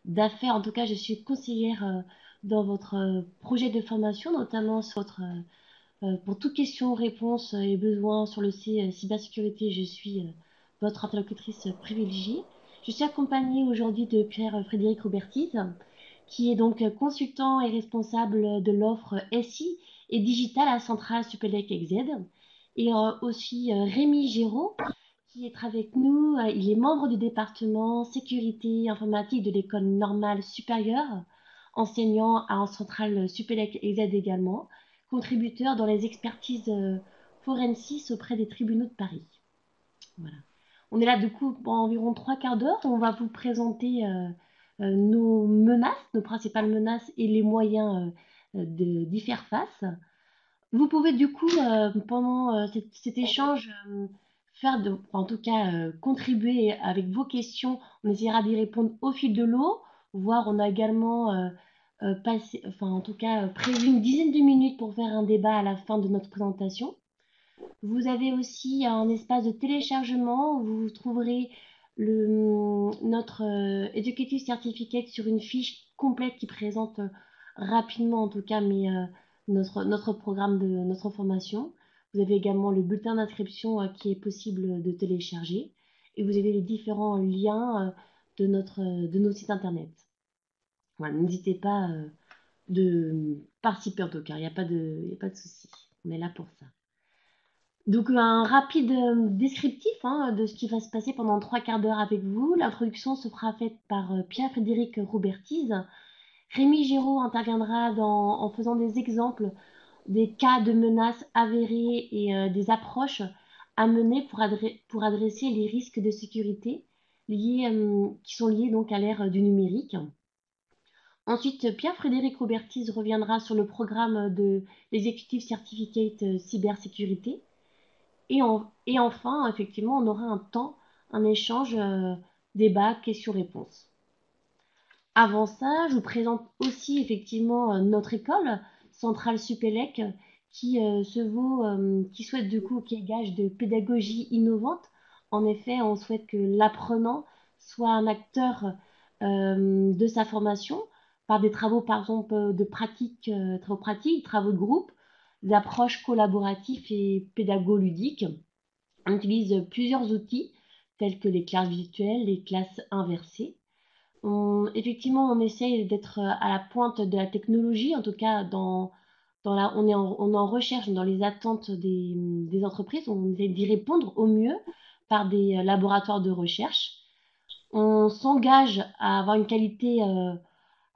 d'affaires. En tout cas, je suis conseillère dans votre projet de formation, notamment sur pour toute question, réponse et besoin sur le cybersécurité. Je suis votre interlocutrice privilégiée. Je suis accompagnée aujourd'hui de Pierre-Frédéric Robertise, qui est donc consultant et responsable de l'offre SI et digitale à Centrale Supélec XZ. Et aussi Rémi Géraud, qui est avec nous. Il est membre du département sécurité informatique de l'école normale supérieure, enseignant à en centrale Supélec EZ également, contributeur dans les expertises forensiques auprès des tribunaux de Paris. Voilà. On est là du coup pour environ trois quarts d'heure. On va vous présenter nos menaces, nos principales menaces et les moyens d'y faire face. Vous pouvez du coup, pendant cet échange, en tout cas, contribuer avec vos questions. On essaiera d'y répondre au fil de l'eau, voire on a également en tout cas, prévu une dizaine de minutes pour faire un débat à la fin de notre présentation. Vous avez aussi un espace de téléchargement où vous trouverez notre Educative Certificate sur une fiche complète qui présente rapidement, en tout cas, notre programme de notre formation. Vous avez également le bulletin d'inscription qui est possible de télécharger et vous avez les différents liens de nos sites internet. Voilà, n'hésitez pas de participer en tout cas, il y a pas de souci. On est là pour ça. Donc un rapide descriptif de ce qui va se passer pendant trois quarts d'heure avec vous. L'introduction se fera faite par Pierre-Frédéric Roubertise. Rémi Géraud interviendra en faisant des exemples des cas de menaces avérées et des approches à mener pour adresser les risques de sécurité qui sont liés donc à l'ère du numérique. Ensuite, Pierre-Frédéric Roubertise reviendra sur le programme de l'Executive Certificate Cybersécurité. Et enfin, effectivement, on aura un échange, débat, questions-réponses. Avant ça, je vous présente aussi effectivement notre école, Centrale Supélec, qui souhaite du coup, qui est gage de pédagogie innovante. En effet, on souhaite que l'apprenant soit un acteur de sa formation par des travaux, par exemple, travaux pratiques, travaux de groupe, des approches collaboratives et pédago-ludiques. On utilise plusieurs outils tels que les classes virtuelles, les classes inversées. Effectivement, on essaye d'être à la pointe de la technologie, en tout cas on est en recherche dans les attentes des entreprises, on essaie d'y répondre au mieux par des laboratoires de recherche. On s'engage à avoir une qualité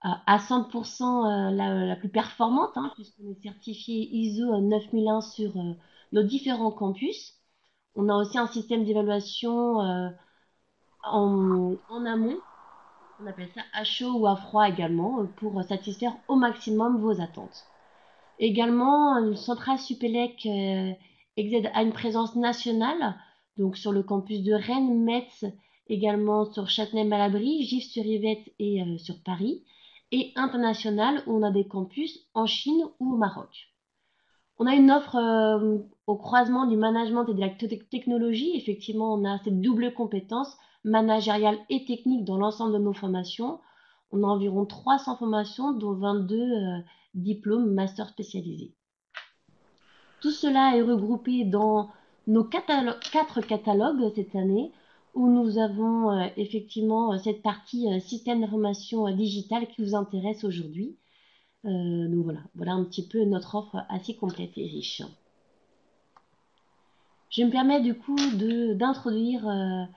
à 100% la plus performante, puisqu'on est certifié ISO 9001 sur nos différents campus. On a aussi un système d'évaluation en amont, on appelle ça à chaud ou à froid également, pour satisfaire au maximum vos attentes. Également, Centrale Supélec Exed a une présence nationale, donc sur le campus de Rennes, Metz, également sur Châtenay-Malabry, Gif-sur-Yvette et sur Paris, et internationale où on a des campus en Chine ou au Maroc. On a une offre au croisement du management et de la technologie. Effectivement, on a cette double compétence managériale et technique dans l'ensemble de nos formations. On a environ 300 formations, dont 22 diplômes master spécialisés. Tout cela est regroupé dans nos quatre catalogues cette année, où nous avons effectivement cette partie système d'information digitale qui vous intéresse aujourd'hui. Donc voilà un petit peu notre offre assez complète et riche. Je me permets du coup d'introduire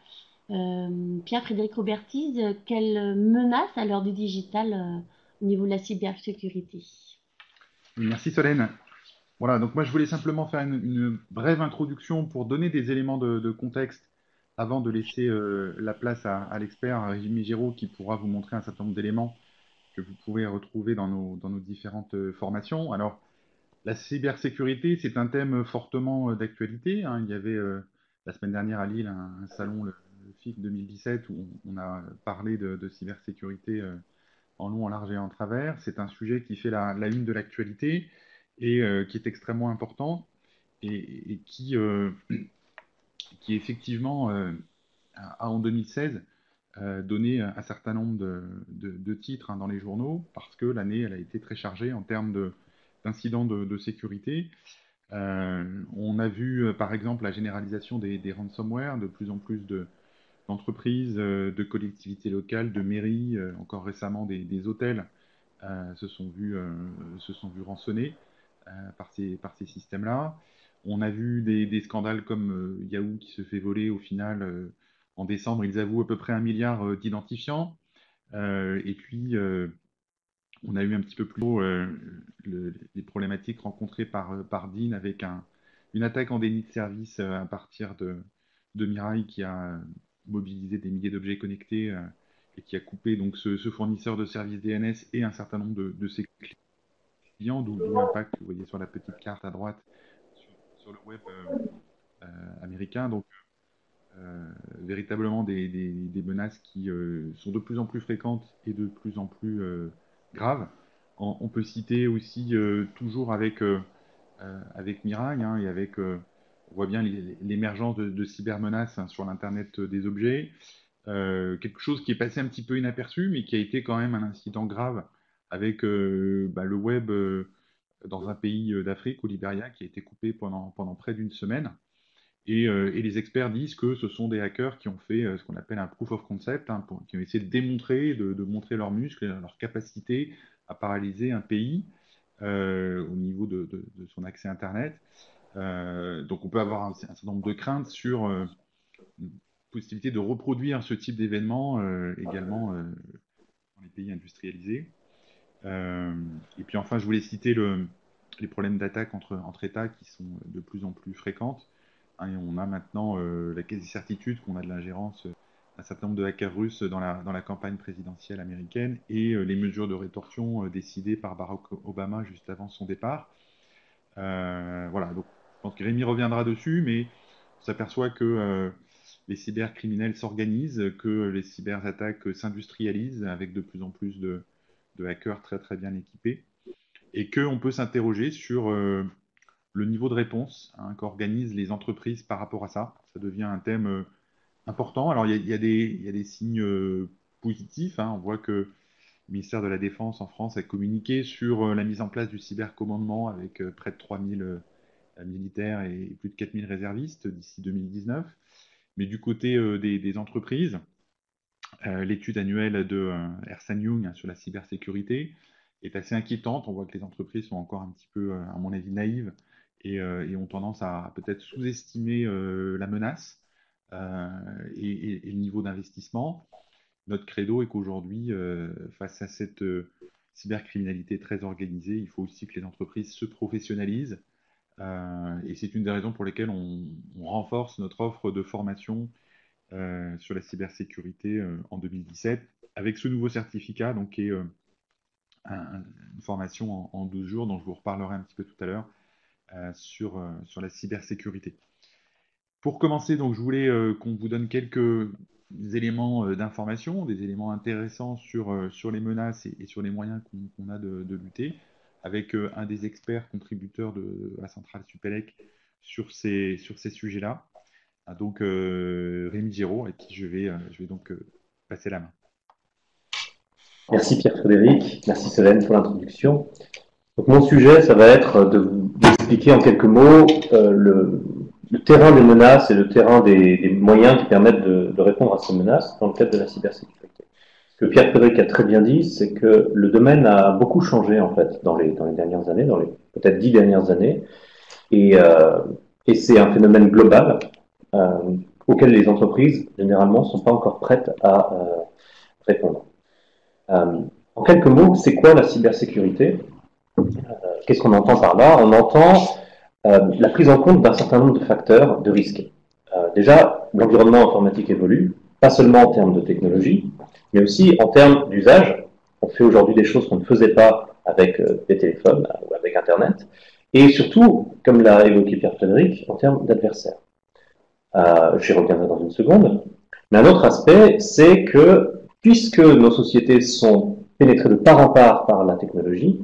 Pierre-Frédéric Robertise. Quelle menace à l'heure du digital au niveau de la cybersécurité? Merci Solène. Voilà, donc moi je voulais simplement faire une brève introduction pour donner des éléments de contexte avant de laisser la place à l'expert, à Rémi Géraud, qui pourra vous montrer un certain nombre d'éléments que vous pouvez retrouver dans nos différentes formations. Alors, la cybersécurité, c'est un thème fortement d'actualité, hein. Il y avait la semaine dernière à Lille un salon, le FIC 2017, où on a parlé de cybersécurité en long, en large et en travers. C'est un sujet qui fait la une de l'actualité et qui est extrêmement important et qui effectivement a en 2016 donné un certain nombre de titres dans les journaux parce que l'année elle a été très chargée en termes d'incidents de sécurité. On a vu par exemple la généralisation des ransomware, de plus en plus d'entreprises, de collectivités locales, de mairies, encore récemment des hôtels se sont vus rançonnés par ces systèmes-là. On a vu des scandales comme Yahoo qui se fait voler au final. En décembre, ils avouent à peu près 1 milliard d'identifiants. Et puis, on a eu un petit peu plus tôt les problématiques rencontrées par Dean avec une attaque en déni de service à partir de Mirai qui a mobilisé des milliers d'objets connectés et qui a coupé donc ce fournisseur de services DNS et un certain nombre de ses clients, d'où l'impact que vous voyez sur la petite carte à droite sur le web américain. Donc, véritablement des menaces qui sont de plus en plus fréquentes et de plus en plus graves. On peut citer aussi toujours avec Mirai et avec, on voit bien l'émergence de cybermenaces sur l'Internet des objets. Quelque chose qui est passé un petit peu inaperçu, mais qui a été quand même un incident grave avec le web dans un pays d'Afrique, au Libéria, qui a été coupé pendant près d'une semaine. Et les experts disent que ce sont des hackers qui ont fait ce qu'on appelle un proof of concept, qui ont essayé de démontrer, de montrer leurs muscles, leur capacité à paralyser un pays au niveau de son accès Internet. Donc on peut avoir un certain nombre de craintes sur une possibilité de reproduire ce type d'événement également dans les pays industrialisés. Et puis enfin, je voulais citer les problèmes d'attaque entre États qui sont de plus en plus fréquentes. Et on a maintenant la quasi-certitude qu'on a de l'ingérence d'un certain nombre de hackers russes dans la campagne présidentielle américaine et les mesures de rétorsion décidées par Barack Obama juste avant son départ. Voilà, donc je pense que Rémi reviendra dessus, mais on s'aperçoit que les cybercriminels s'organisent, que les cyberattaques s'industrialisent avec de plus en plus de hackers très très bien équipés, et qu'on peut s'interroger sur le niveau de réponse qu'organisent les entreprises par rapport à ça. Ça devient un thème important. Alors, il y a des signes positifs. On voit que le ministère de la Défense en France a communiqué sur la mise en place du cybercommandement avec près de 3000 militaires et plus de 4000 réservistes d'ici 2019. Mais du côté des entreprises, l'étude annuelle de Ernst & Young sur la cybersécurité est assez inquiétante. On voit que les entreprises sont encore un petit peu, à mon avis, naïves et ont tendance à peut-être sous-estimer la menace et le niveau d'investissement. Notre credo est qu'aujourd'hui, face à cette cybercriminalité très organisée, il faut aussi que les entreprises se professionnalisent. Et c'est une des raisons pour lesquelles on renforce notre offre de formation sur la cybersécurité en 2017 avec ce nouveau certificat, donc, qui est une formation en 12 jours dont je vous reparlerai un petit peu tout à l'heure sur la cybersécurité. Pour commencer, donc, je voulais qu'on vous donne quelques éléments d'information, des éléments intéressants sur les menaces et sur les moyens qu'on a de lutter, avec un des experts contributeurs de la centrale Supélec sur ces sujets-là. Donc Rémi Géraud, à qui je vais donc passer la main. Merci Pierre-Frédéric, merci Solène pour l'introduction. Donc mon sujet, ça va être de vous expliquer en quelques mots le terrain des menaces et le terrain des moyens qui permettent de répondre à ces menaces dans le cadre de la cybersécurité. Ce que Pierre-Frédéric a très bien dit, c'est que le domaine a beaucoup changé en fait dans les dernières années, dans les peut-être 10 dernières années, et c'est un phénomène global auquel les entreprises généralement ne sont pas encore prêtes à répondre. En quelques mots, c'est quoi la cybersécurité? Qu'est-ce qu'on entend par là? On entend la prise en compte d'un certain nombre de facteurs de risque. Déjà, l'environnement informatique évolue, pas seulement en termes de technologie, mais aussi en termes d'usage. On fait aujourd'hui des choses qu'on ne faisait pas avec des téléphones ou avec Internet, et surtout, comme l'a évoqué Pierre-Frédéric, en termes d'adversaires. J'y reviendrai dans une seconde. Mais un autre aspect, c'est que puisque nos sociétés sont pénétrées de part en part par la technologie,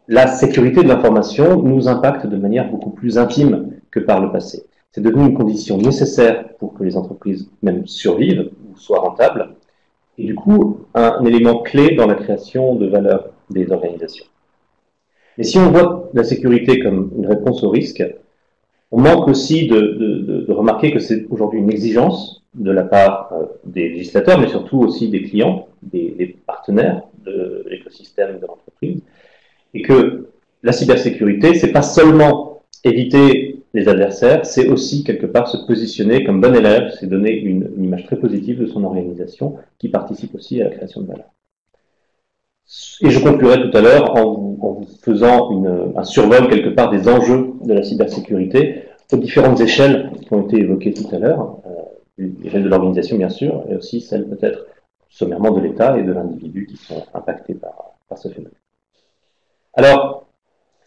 la sécurité de l'information nous impacte de manière beaucoup plus intime que par le passé. C'est devenu une condition nécessaire pour que les entreprises même survivent ou soit rentable, et du coup un élément clé dans la création de valeur des organisations. Mais si on voit la sécurité comme une réponse au risque, on manque aussi de remarquer que c'est aujourd'hui une exigence de la part des législateurs, mais surtout aussi des clients, des partenaires de l'écosystème de l'entreprise, et que la cybersécurité, c'est pas seulement éviter les adversaires, c'est aussi quelque part se positionner comme bon élève, c'est donner une image très positive de son organisation qui participe aussi à la création de valeur. Et je conclurai tout à l'heure en vous faisant un survol quelque part des enjeux de la cybersécurité aux différentes échelles qui ont été évoquées tout à l'heure, l'échelle de l'organisation bien sûr, et aussi celle peut-être sommairement de l'État et de l'individu qui sont impactés par ce phénomène. Alors,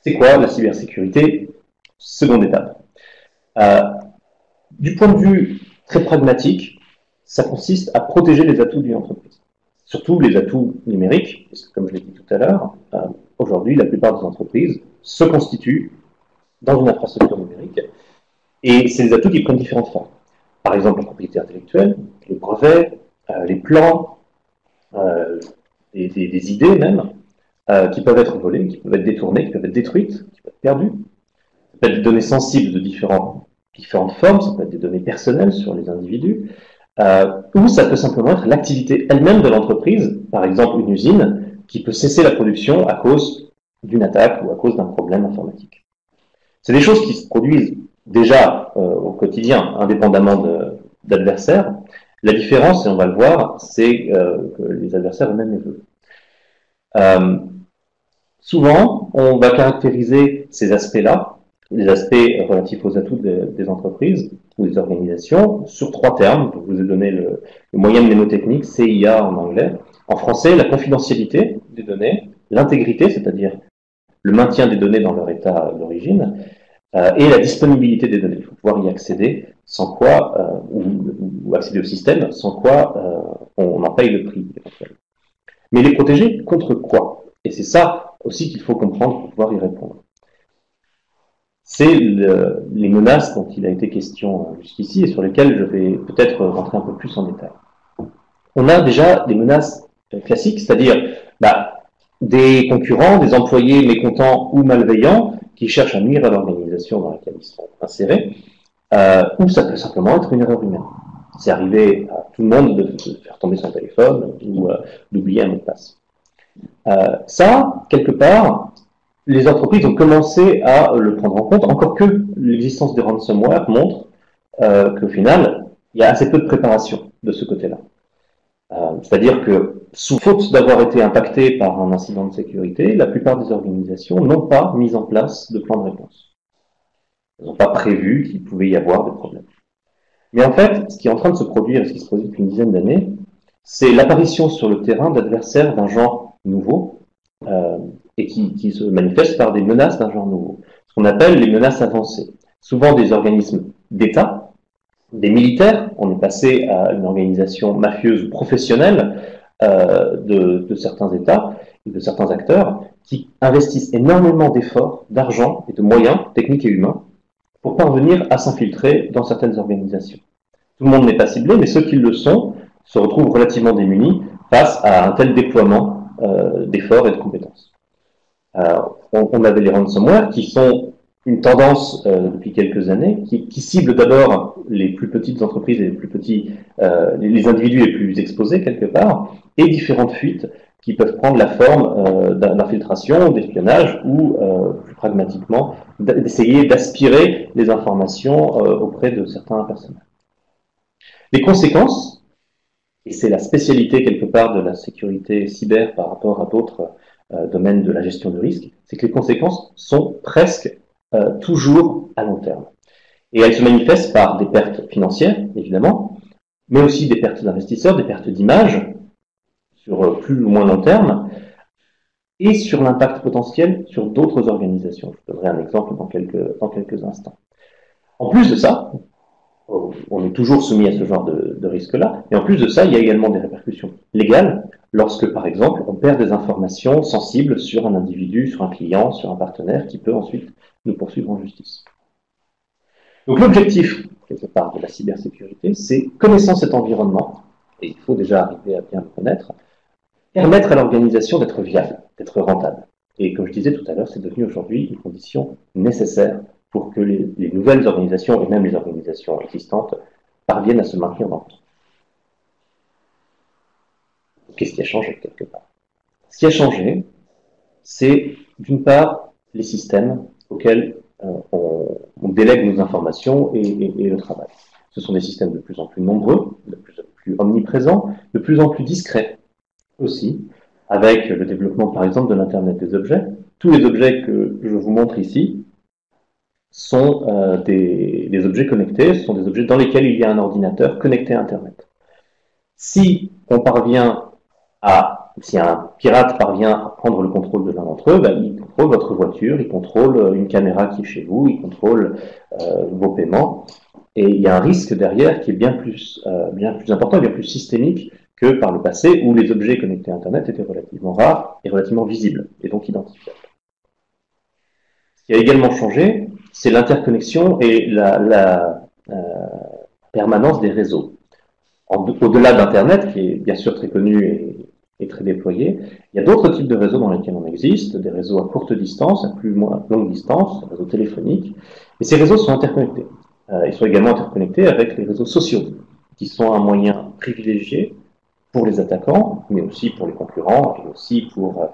c'est quoi la cybersécurité? Seconde étape. Du point de vue très pragmatique, ça consiste à protéger les atouts d'une entreprise. Surtout les atouts numériques, parce que comme je l'ai dit tout à l'heure, aujourd'hui, la plupart des entreprises se constituent dans une infrastructure numérique, et c'est des atouts qui prennent différentes formes. Par exemple, la propriété intellectuelle, les brevets, les plans, des idées même, qui peuvent être volées, qui peuvent être détournées, qui peuvent être détruites, qui peuvent être perdues. Ça peut être des données sensibles de différentes formes, ça peut être des données personnelles sur les individus, ou ça peut simplement être l'activité elle-même de l'entreprise, par exemple une usine, qui peut cesser la production à cause d'une attaque ou à cause d'un problème informatique. C'est des choses qui se produisent déjà au quotidien, indépendamment d'adversaires. La différence, et on va le voir, c'est que les adversaires eux-mêmes les veulent. Souvent, on va caractériser ces aspects-là, les aspects relatifs aux atouts des entreprises ou des organisations, sur 3 termes. Je vous ai donné le moyen mnémotechnique, CIA en anglais. En français, la confidentialité des données, l'intégrité, c'est-à-dire le maintien des données dans leur état d'origine, et la disponibilité des données. Il faut pouvoir y accéder, sans quoi, ou accéder au système, sans quoi on en paye le prix. Mais les protéger contre quoi? Et c'est ça aussi qu'il faut comprendre pour pouvoir y répondre. C'est les menaces dont il a été question jusqu'ici et sur lesquelles je vais peut-être rentrer un peu plus en détail. On a déjà des menaces classiques, c'est-à-dire des concurrents, des employés mécontents ou malveillants qui cherchent à nuire à l'organisation dans laquelle ils sont insérés, ou ça peut simplement être une erreur humaine. C'est arrivé à tout le monde de faire tomber son téléphone ou d'oublier un mot de passe. Ça, quelque part, les entreprises ont commencé à le prendre en compte, encore que l'existence des ransomware montre qu'au final, il y a assez peu de préparation de ce côté-là. C'est-à-dire que, sous faute d'avoir été impacté par un incident de sécurité, la plupart des organisations n'ont pas mis en place de plan de réponse. Elles n'ont pas prévu qu'il pouvait y avoir des problèmes. Mais en fait, ce qui est en train de se produire, et ce qui se produit depuis une dizaine d'années, c'est l'apparition sur le terrain d'adversaires d'un genre nouveau, et qui se manifestent par des menaces d'un genre nouveau. Ce qu'on appelle les menaces avancées. Souvent des organismes d'État, des militaires, on est passé à une organisation mafieuse ou professionnelle de certains États et de certains acteurs qui investissent énormément d'efforts, d'argent et de moyens techniques et humains pour parvenir à s'infiltrer dans certaines organisations. Tout le monde n'est pas ciblé, mais ceux qui le sont se retrouvent relativement démunis face à un tel déploiement d'efforts et de compétences. On avait les ransomware qui sont une tendance depuis quelques années, qui cible d'abord les plus petites entreprises et les individus les plus exposés quelque part, et différentes fuites qui peuvent prendre la forme d'infiltration, d'espionnage ou, plus pragmatiquement, d'essayer d'aspirer les informations auprès de certains personnages. Les conséquences, et c'est la spécialité quelque part de la sécurité cyber par rapport à d'autres domaines de la gestion de risque, c'est que les conséquences sont presque toujours à long terme. Et elles se manifestent par des pertes financières, évidemment, mais aussi des pertes d'investisseurs, des pertes d'image, sur plus ou moins long terme, et sur l'impact potentiel sur d'autres organisations. Je donnerai un exemple dans quelques instants. En plus de ça, on est toujours soumis à ce genre de risque-là, et en plus de ça, il y a également des répercussions légales, lorsque, par exemple, on perd des informations sensibles sur un individu, sur un client, sur un partenaire, qui peut ensuite nous poursuivre en justice. Donc l'objectif, quelque part, de la cybersécurité, c'est, connaissant cet environnement, et il faut déjà arriver à bien le connaître, permettre à l'organisation d'être viable, d'être rentable. Et comme je disais tout à l'heure, c'est devenu aujourd'hui une condition nécessaire pour que les nouvelles organisations, et même les organisations existantes, parviennent à se maintenir dans le temps. Qu'est-ce qui a changé quelque part? Ce qui a changé, c'est d'une part les systèmes auxquels on délègue nos informations et le travail. Ce sont des systèmes de plus en plus nombreux, de plus en plus omniprésents, de plus en plus discrets aussi, avec le développement par exemple de l'Internet des objets. Tous les objets que je vous montre ici sont des objets connectés, ce sont des objets dans lesquels il y a un ordinateur connecté à Internet. Si un pirate parvient à prendre le contrôle de l'un d'entre eux, il contrôle votre voiture, il contrôle une caméra qui est chez vous, il contrôle vos paiements, et il y a un risque derrière qui est bien plus important, bien plus systémique que par le passé où les objets connectés à Internet étaient relativement rares et relativement visibles, et donc identifiables. Ce qui a également changé, c'est l'interconnexion et la permanence des réseaux. Au-delà d'Internet, qui est bien sûr très connu et très déployé, il y a d'autres types de réseaux dans lesquels on existe, des réseaux à courte distance, à plus ou moins longue distance, des réseaux téléphoniques, et ces réseaux sont interconnectés. Ils sont également interconnectés avec les réseaux sociaux, qui sont un moyen privilégié pour les attaquants, mais aussi pour les concurrents, et aussi pour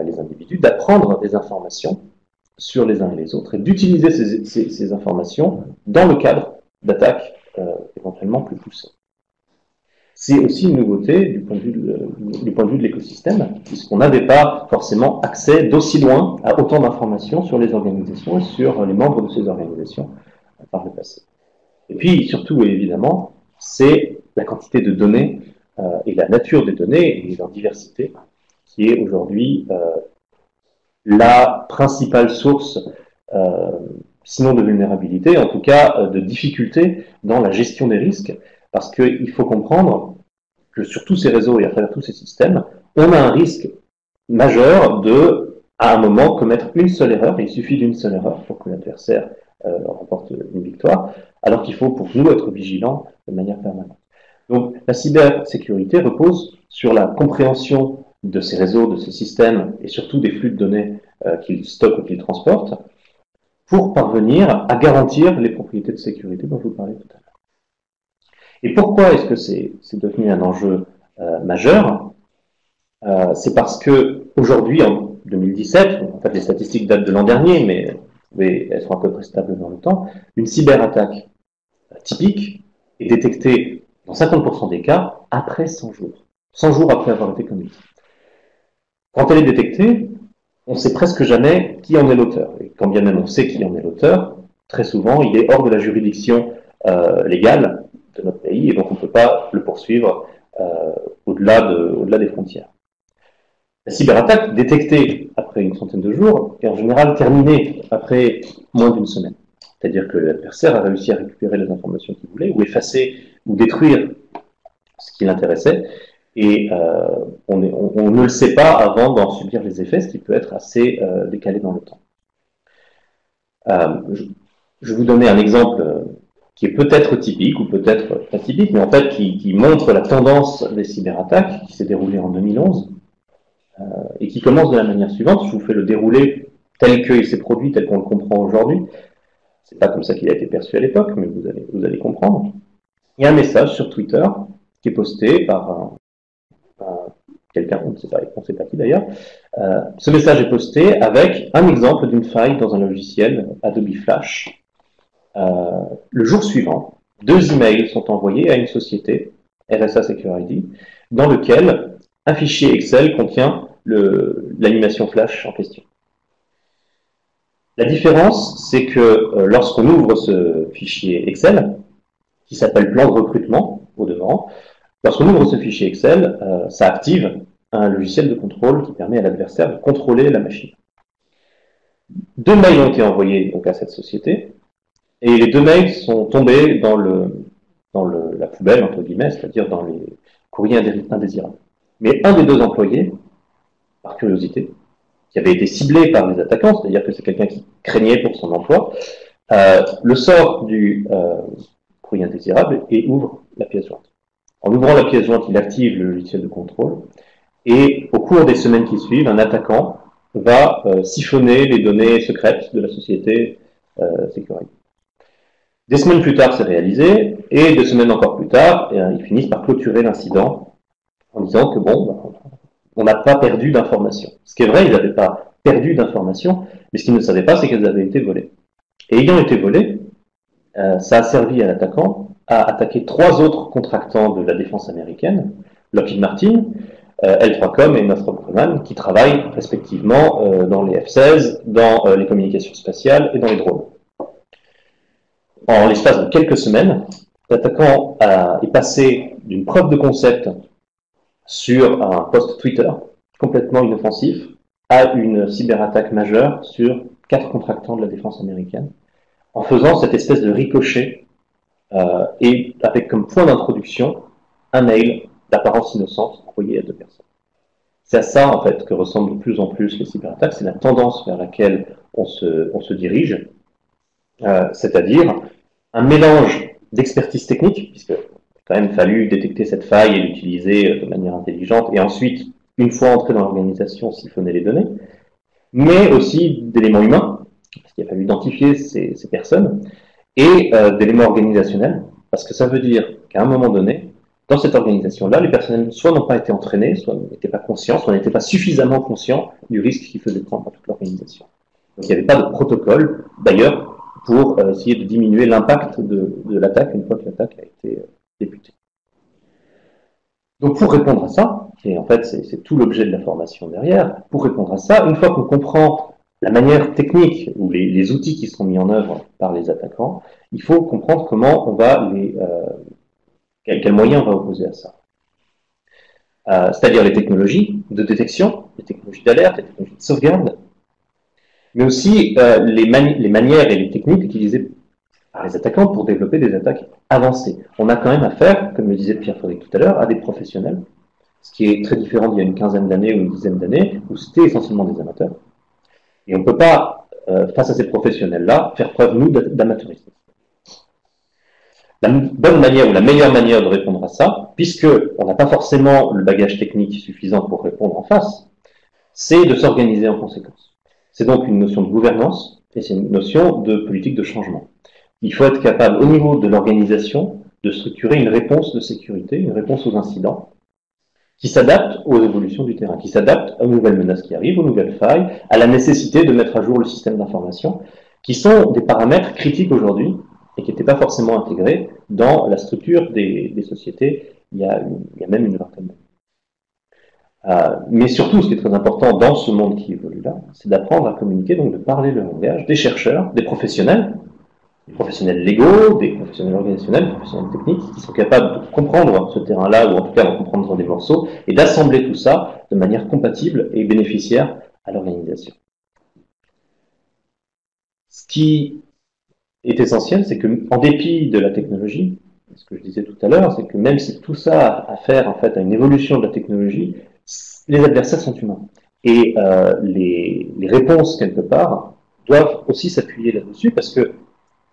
les individus, d'apprendre des informations sur les uns et les autres, et d'utiliser ces informations dans le cadre d'attaques éventuellement plus poussées. C'est aussi une nouveauté du point de vue de l'écosystème, puisqu'on n'avait pas forcément accès d'aussi loin à autant d'informations sur les organisations et sur les membres de ces organisations par le passé. Et puis, surtout et évidemment, c'est la quantité de données et la nature des données et leur diversité qui est aujourd'hui la principale source, sinon de vulnérabilité, en tout cas de difficulté dans la gestion des risques, parce qu'il faut comprendre que sur tous ces réseaux et à travers tous ces systèmes, on a un risque majeur de, à un moment, commettre une seule erreur. Il suffit d'une seule erreur pour que l'adversaire remporte une victoire, alors qu'il faut pour nous être vigilants de manière permanente. Donc la cybersécurité repose sur la compréhension de ces réseaux, de ces systèmes, et surtout des flux de données qu'ils stockent ou qu'ils transportent, pour parvenir à garantir les propriétés de sécurité dont je vous parlais tout à l'heure. Et pourquoi est-ce que c'est devenu un enjeu majeur? C'est parce que aujourd'hui, en 2017, en fait les statistiques datent de l'an dernier, mais elles sont à peu près stables dans le temps, une cyberattaque typique est détectée dans 50% des cas après 100 jours. 100 jours après avoir été commise. Quand elle est détectée, on ne sait presque jamais qui en est l'auteur. Et quand bien même on sait qui en est l'auteur, très souvent il est hors de la juridiction légale de notre pays, et donc on ne peut pas le poursuivre au-delà des frontières. La cyberattaque, détectée après une centaine de jours, est en général terminée après moins d'une semaine. C'est-à-dire que l'adversaire a réussi à récupérer les informations qu'il voulait, ou effacer, ou détruire ce qui l'intéressait, et on ne le sait pas avant d'en subir les effets, ce qui peut être assez décalé dans le temps. Je vais vous donner un exemple qui est peut-être typique, ou peut-être pas typique, mais en fait qui montre la tendance des cyberattaques, qui s'est déroulée en 2011, et qui commence de la manière suivante. Je vous fais le déroulé tel qu'il s'est produit, tel qu'on le comprend aujourd'hui. C'est pas comme ça qu'il a été perçu à l'époque, mais vous allez comprendre. Il y a un message sur Twitter qui est posté par quelqu'un, on ne sait pas qui d'ailleurs. Ce message est posté avec un exemple d'une faille dans un logiciel Adobe Flash. Le jour suivant, 2 emails sont envoyés à une société, RSA Security, dans lequel un fichier Excel contient l'animation Flash en question. La différence, c'est que lorsqu'on ouvre ce fichier Excel, qui s'appelle plan de recrutement au demeurant, lorsqu'on ouvre ce fichier Excel, ça active un logiciel de contrôle qui permet à l'adversaire de contrôler la machine. 2 mails ont été envoyés donc, à cette société, et les 2 mails sont tombés dans la poubelle, entre guillemets, c'est-à-dire dans les courriers indésirables. Mais un des 2 employés, par curiosité, qui avait été ciblé par les attaquants, c'est-à-dire que c'est quelqu'un qui craignait pour son emploi, le sort du courrier indésirable et ouvre la pièce jointe. En ouvrant la pièce jointe, il active le logiciel de contrôle. Et au cours des semaines qui suivent, un attaquant va siphonner les données secrètes de la société Securite. Des semaines plus tard, c'est réalisé, et 2 semaines encore plus tard, ils finissent par clôturer l'incident en disant que bon, on n'a pas perdu d'informations. Ce qui est vrai, ils n'avaient pas perdu d'informations, mais ce qu'ils ne savaient pas, c'est qu'elles avaient été volées. Et ayant été volées, ça a servi à l'attaquant à attaquer 3 autres contractants de la défense américaine, Lockheed Martin, L3Com et Northrop Grumman, qui travaillent respectivement dans les F-16, dans les communications spatiales et dans les drones. En l'espace de quelques semaines, l'attaquant est passé d'une preuve de concept sur un post Twitter complètement inoffensif à une cyberattaque majeure sur 4 contractants de la défense américaine, en faisant cette espèce de ricochet et avec comme point d'introduction un mail d'apparence innocente envoyé à 2 personnes. C'est à ça, en fait, que ressemblent de plus en plus les cyberattaques. C'est la tendance vers laquelle on se dirige, c'est-à-dire un mélange d'expertise technique, puisqu'il a quand même fallu détecter cette faille et l'utiliser de manière intelligente, et ensuite, une fois entré dans l'organisation, siphonner les données, mais aussi d'éléments humains, parce qu'il a fallu identifier ces personnes, et d'éléments organisationnels, parce que ça veut dire qu'à un moment donné, dans cette organisation-là, les personnels soit n'ont pas été entraînés, soit n'étaient pas conscients, soit n'étaient pas suffisamment conscients du risque qu'ils faisaient prendre à toute l'organisation. Donc il n'y avait pas de protocole, d'ailleurs, pour essayer de diminuer l'impact de l'attaque une fois que l'attaque a été débutée. Donc pour répondre à ça, et en fait c'est tout l'objet de la formation derrière, pour répondre à ça, une fois qu'on comprend la manière technique ou les outils qui sont mis en œuvre par les attaquants, il faut comprendre comment on va quels moyens on va opposer à ça. C'est-à-dire les technologies de détection, les technologies d'alerte, les technologies de sauvegarde, mais aussi les manières et les techniques utilisées par les attaquants pour développer des attaques avancées. On a quand même affaire, comme le disait Pierre-Frédéric tout à l'heure, à des professionnels, ce qui est très différent d'il y a une quinzaine d'années ou une dizaine d'années, où c'était essentiellement des amateurs. Et on ne peut pas, face à ces professionnels-là, faire preuve, nous, d'amateurisme. La bonne manière ou la meilleure manière de répondre à ça, puisqu'on n'a pas forcément le bagage technique suffisant pour répondre en face, c'est de s'organiser en conséquence. C'est donc une notion de gouvernance et c'est une notion de politique de changement. Il faut être capable, au niveau de l'organisation, de structurer une réponse de sécurité, une réponse aux incidents, qui s'adapte aux évolutions du terrain, qui s'adapte aux nouvelles menaces qui arrivent, aux nouvelles failles, à la nécessité de mettre à jour le système d'information, qui sont des paramètres critiques aujourd'hui et qui n'étaient pas forcément intégrés dans la structure des sociétés il y a même une vingtaine d'années. Mais surtout, ce qui est très important dans ce monde qui évolue là, c'est d'apprendre à communiquer, donc de parler le langage des chercheurs, des professionnels légaux, des professionnels organisationnels, des professionnels techniques, qui sont capables de comprendre ce terrain-là, ou en tout cas d'en comprendre des morceaux, et d'assembler tout ça de manière compatible et bénéficiaire à l'organisation. Ce qui est essentiel, c'est qu'en dépit de la technologie, ce que je disais tout à l'heure, c'est que même si tout ça a affaire en fait à une évolution de la technologie, les adversaires sont humains. Et les réponses, quelque part, doivent aussi s'appuyer là-dessus, parce que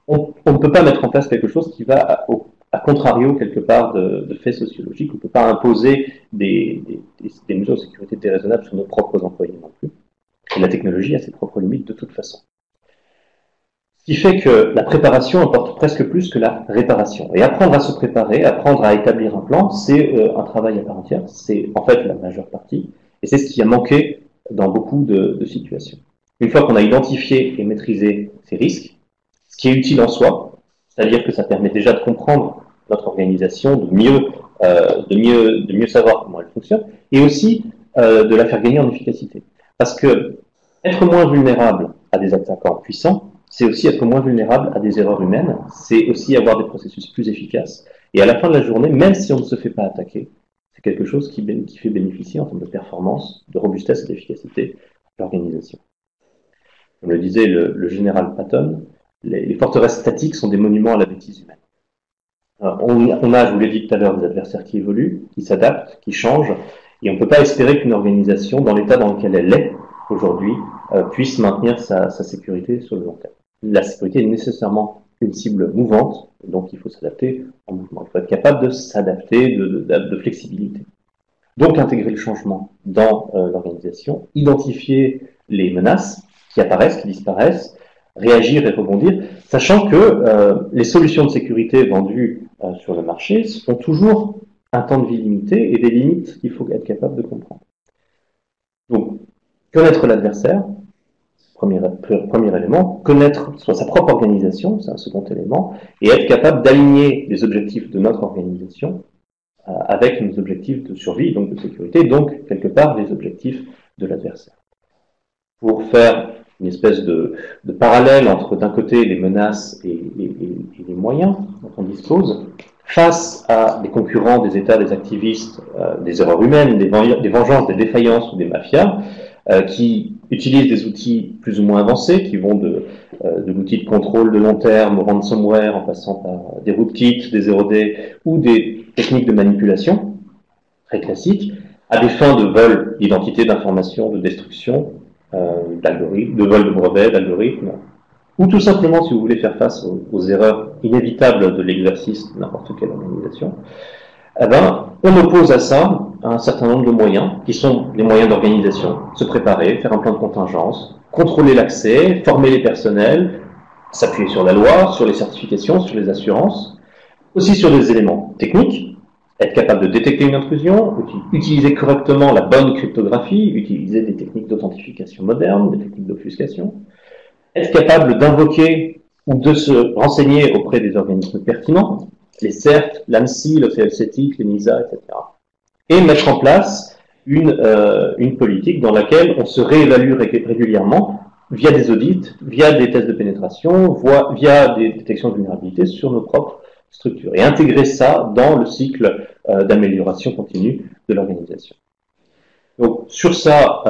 on ne peut pas mettre en place quelque chose qui va à contrario, quelque part, de faits sociologiques. On ne peut pas imposer des mesures de sécurité déraisonnables sur nos propres employés non plus. Et la technologie a ses propres limites de toute façon. Ce qui fait que la préparation importe presque plus que la réparation. Et apprendre à se préparer, apprendre à établir un plan, c'est un travail à part entière. C'est en fait la majeure partie. Et c'est ce qui a manqué dans beaucoup de situations. Une fois qu'on a identifié et maîtrisé ces risques, ce qui est utile en soi, c'est-à-dire que ça permet déjà de comprendre notre organisation, de mieux savoir comment elle fonctionne, et aussi de la faire gagner en efficacité. Parce que être moins vulnérable à des attaquants puissants, c'est aussi être moins vulnérable à des erreurs humaines, c'est aussi avoir des processus plus efficaces, et à la fin de la journée, même si on ne se fait pas attaquer, c'est quelque chose qui fait bénéficier en termes de performance, de robustesse et d'efficacité l'organisation. Comme le disait le général Patton, les forteresses statiques sont des monuments à la bêtise humaine. On a, je vous l'ai dit tout à l'heure, des adversaires qui évoluent, qui s'adaptent, qui changent, et on ne peut pas espérer qu'une organisation, dans l'état dans lequel elle est aujourd'hui, puisse maintenir sa sécurité sur le long terme. La sécurité est nécessairement une cible mouvante, donc il faut s'adapter en mouvement. Il faut être capable de s'adapter, de flexibilité. Donc intégrer le changement dans l'organisation, identifier les menaces qui apparaissent, qui disparaissent, réagir et rebondir, sachant que les solutions de sécurité vendues sur le marché ont toujours un temps de vie limité et des limites qu'il faut être capable de comprendre. Donc, connaître l'adversaire, premier élément, connaître soit sa propre organisation, c'est un second élément, et être capable d'aligner les objectifs de notre organisation avec nos objectifs de survie, donc de sécurité, donc quelque part les objectifs de l'adversaire. Pour faire une espèce de parallèle entre d'un côté les menaces et les moyens dont on dispose, face à des concurrents, des États, des activistes, des erreurs humaines, des vengeances, des défaillances ou des mafias, qui utilisent des outils plus ou moins avancés, qui vont de l'outil de contrôle de long terme au ransomware, en passant par des rootkits, des 0D ou des techniques de manipulation, très classiques, à des fins de vol d'identité, d'information, de destruction, d'algorithmes, de vol de brevets, d'algorithmes, ou tout simplement, si vous voulez faire face aux erreurs inévitables de l'exercice de n'importe quelle organisation, eh ben, on oppose à ça un certain nombre de moyens, qui sont des moyens d'organisation, se préparer, faire un plan de contingence, contrôler l'accès, former les personnels, s'appuyer sur la loi, sur les certifications, sur les assurances, aussi sur des éléments techniques, être capable de détecter une intrusion, utiliser correctement la bonne cryptographie, utiliser des techniques d'authentification modernes, des techniques d'obfuscation, être capable d'invoquer ou de se renseigner auprès des organismes pertinents, les CERT, l'ANSSI, le CLCTIC, les NISA, etc. Et mettre en place une politique dans laquelle on se réévalue régulièrement via des audits, via des tests de pénétration, via des détections de vulnérabilité sur nos propres structures. Et intégrer ça dans le cycle d'amélioration continue de l'organisation. Donc sur ça,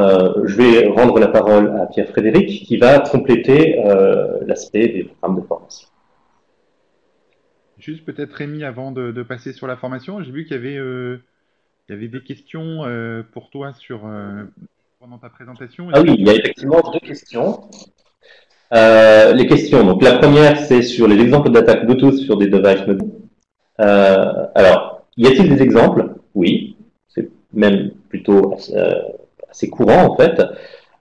je vais rendre la parole à Pierre-Frédéric qui va compléter l'aspect des programmes de formation. Juste peut-être Rémi, avant de passer sur la formation, j'ai vu qu'il y avait des questions pour toi pendant ta présentation. Ah oui, il y a effectivement deux questions. Les questions, donc la première c'est sur les exemples d'attaques Bluetooth sur des devices mobiles. Alors, y a-t-il des exemples? Oui, c'est même plutôt assez courant en fait.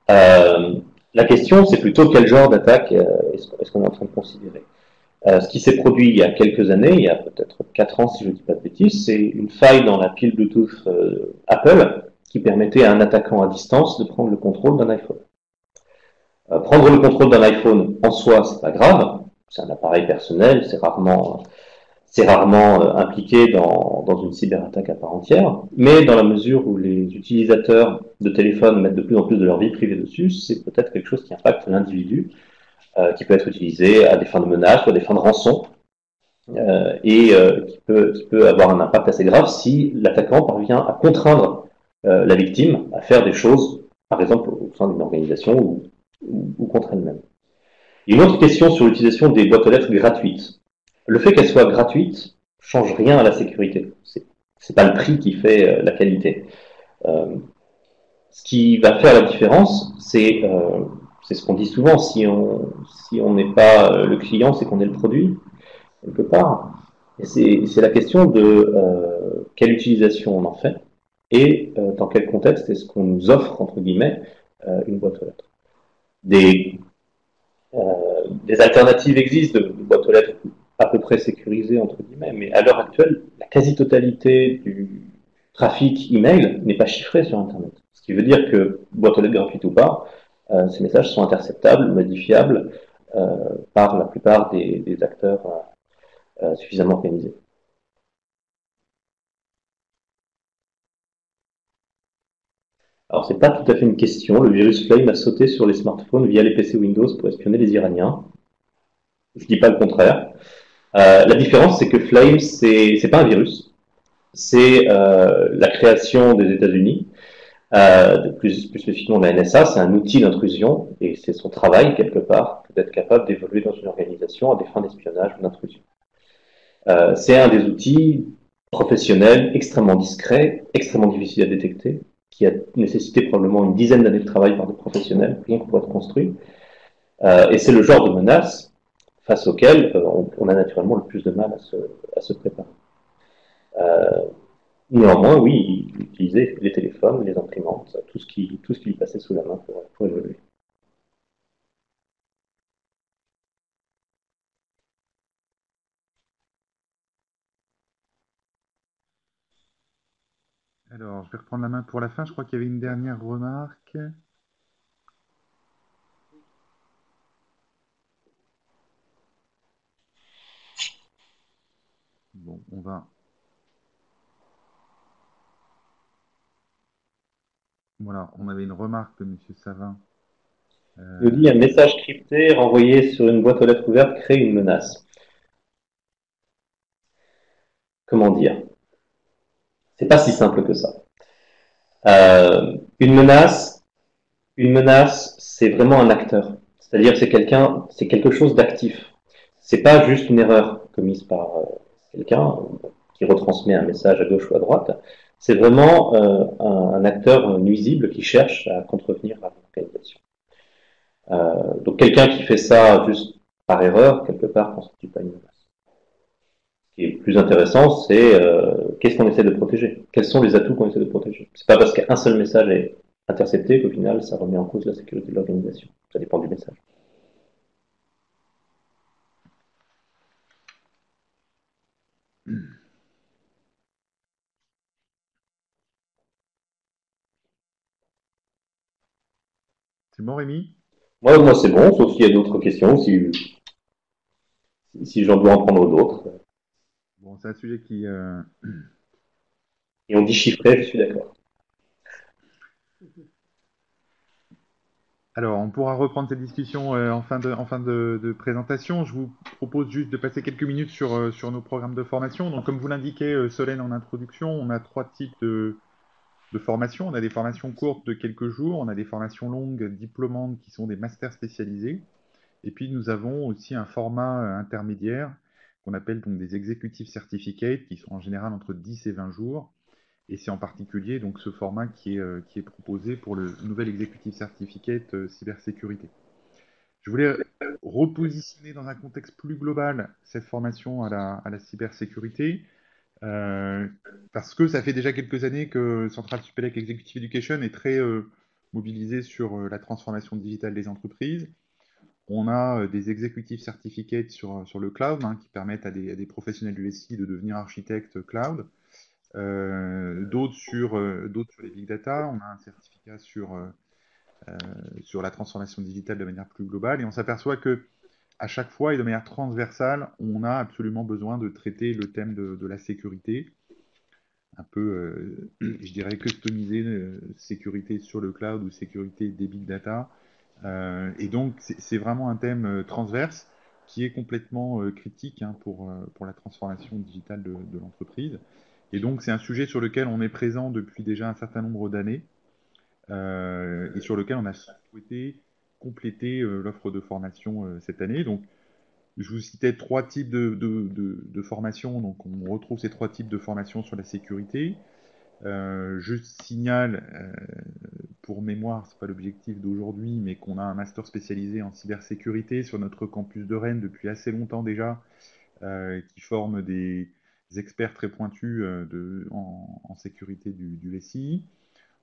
La question c'est plutôt quel genre d'attaque est-ce qu'on est en train de considérer. Ce qui s'est produit il y a quelques années, il y a peut-être 4 ans si je ne dis pas de bêtises, c'est une faille dans la pile Bluetooth Apple qui permettait à un attaquant à distance de prendre le contrôle d'un iPhone. Prendre le contrôle d'un iPhone en soi, c'est pas grave, c'est un appareil personnel, c'est rarement impliqué dans une cyberattaque à part entière, mais dans la mesure où les utilisateurs de téléphone mettent de plus en plus de leur vie privée dessus, c'est peut-être quelque chose qui impacte l'individu, qui peut être utilisé à des fins de menace ou à des fins de rançon, et qui peut avoir un impact assez grave si l'attaquant parvient à contraindre la victime à faire des choses, par exemple au sein d'une organisation ou contre elle-même. Et une autre question sur l'utilisation des boîtes aux lettres gratuites. Le fait qu'elles soient gratuites change rien à la sécurité. C'est pas le prix qui fait la qualité. Ce qui va faire la différence, c'est ce qu'on dit souvent, si on n'est pas le client, c'est qu'on est le produit, quelque part. Et c'est la question de quelle utilisation on en fait et dans quel contexte est-ce qu'on nous offre, entre guillemets, une boîte aux lettres. Des alternatives existent de boîtes aux lettres à peu près sécurisées, entre guillemets, mais à l'heure actuelle, la quasi-totalité du trafic email n'est pas chiffré sur Internet. Ce qui veut dire que, boîte aux lettres gratuite ou pas, ces messages sont interceptables, modifiables par la plupart des acteurs suffisamment organisés. Alors, c'est pas tout à fait une question. Le virus Flame a sauté sur les smartphones via les PC Windows pour espionner les Iraniens. Je dis pas le contraire. La différence, c'est que Flame, c'est pas un virus. C'est la création des États-Unis, plus spécifiquement de la NSA. C'est un outil d'intrusion et c'est son travail, quelque part, d'être capable d'évoluer dans une organisation à des fins d'espionnage ou d'intrusion. C'est un des outils professionnels extrêmement discrets, extrêmement difficiles à détecter, qui a nécessité probablement une dizaine d'années de travail par des professionnels, rien que pour être construit. Et c'est le genre de menace face auquel on qu'on a naturellement le plus de mal à se préparer. Néanmoins, oui, il utilisait les téléphones, les imprimantes, tout ce qui lui passait sous la main pour évoluer. Alors, je vais reprendre la main pour la fin. Je crois qu'il y avait une dernière remarque. Bon, on va. Voilà, on avait une remarque de Monsieur Savin. Il nous dit un message crypté renvoyé sur une boîte aux lettres ouverte crée une menace. Comment dire? C'est pas si simple que ça. Une menace, c'est vraiment un acteur. C'est-à-dire que c'est quelque chose d'actif. C'est pas juste une erreur commise par quelqu'un qui retransmet un message à gauche ou à droite. C'est vraiment un acteur nuisible qui cherche à contrevenir à l'organisation. Donc quelqu'un qui fait ça juste par erreur, quelque part, ne constitue pas une menace. Ce qui est plus intéressant, c'est qu'est-ce qu'on essaie de protéger? Quels sont les atouts qu'on essaie de protéger? C'est pas parce qu'un seul message est intercepté qu'au final, ça remet en cause la sécurité de l'organisation. Ça dépend du message. C'est bon, Rémi? Moi c'est bon, sauf s'il y a d'autres questions, si j'en dois en prendre d'autres. Bon, c'est un sujet qui. Et on dit chiffré, je suis d'accord. Alors, on pourra reprendre cette discussion en fin de présentation. Je vous propose juste de passer quelques minutes sur nos programmes de formation. Donc, comme vous l'indiquait Solène en introduction, on a trois types de formations. On a des formations courtes de quelques jours, on a des formations longues, diplômantes, qui sont des masters spécialisés. Et puis, nous avons aussi un format intermédiaire qu'on appelle donc des executive certificates, qui sont en général entre 10 et 20 jours. Et c'est en particulier donc ce format qui est proposé pour le nouvel Executive Certificate cybersécurité. Je voulais repositionner dans un contexte plus global cette formation à la cybersécurité, euh, parce que ça fait déjà quelques années que Central Supélec Executive Education est très mobilisé sur la transformation digitale des entreprises. On a des executive certificates sur le cloud qui permettent à des professionnels du SI de devenir architectes cloud. D'autres sur les big data. On a un certificat sur la transformation digitale de manière plus globale. Et on s'aperçoit que à chaque fois et de manière transversale, on a absolument besoin de traiter le thème de la sécurité, un peu, je dirais, customiser sécurité sur le cloud ou sécurité des big data. Et donc, c'est vraiment un thème transverse qui est complètement critique pour la transformation digitale de l'entreprise. Et donc, c'est un sujet sur lequel on est présent depuis déjà un certain nombre d'années et sur lequel on a souhaité compléter l'offre de formation cette année. Donc, je vous citais trois types de formations. Donc, on retrouve ces trois types de formations sur la sécurité. Je signale, pour mémoire, c'est pas l'objectif d'aujourd'hui, mais qu'on a un master spécialisé en cybersécurité sur notre campus de Rennes depuis assez longtemps déjà, qui forme des experts très pointus en sécurité du SI.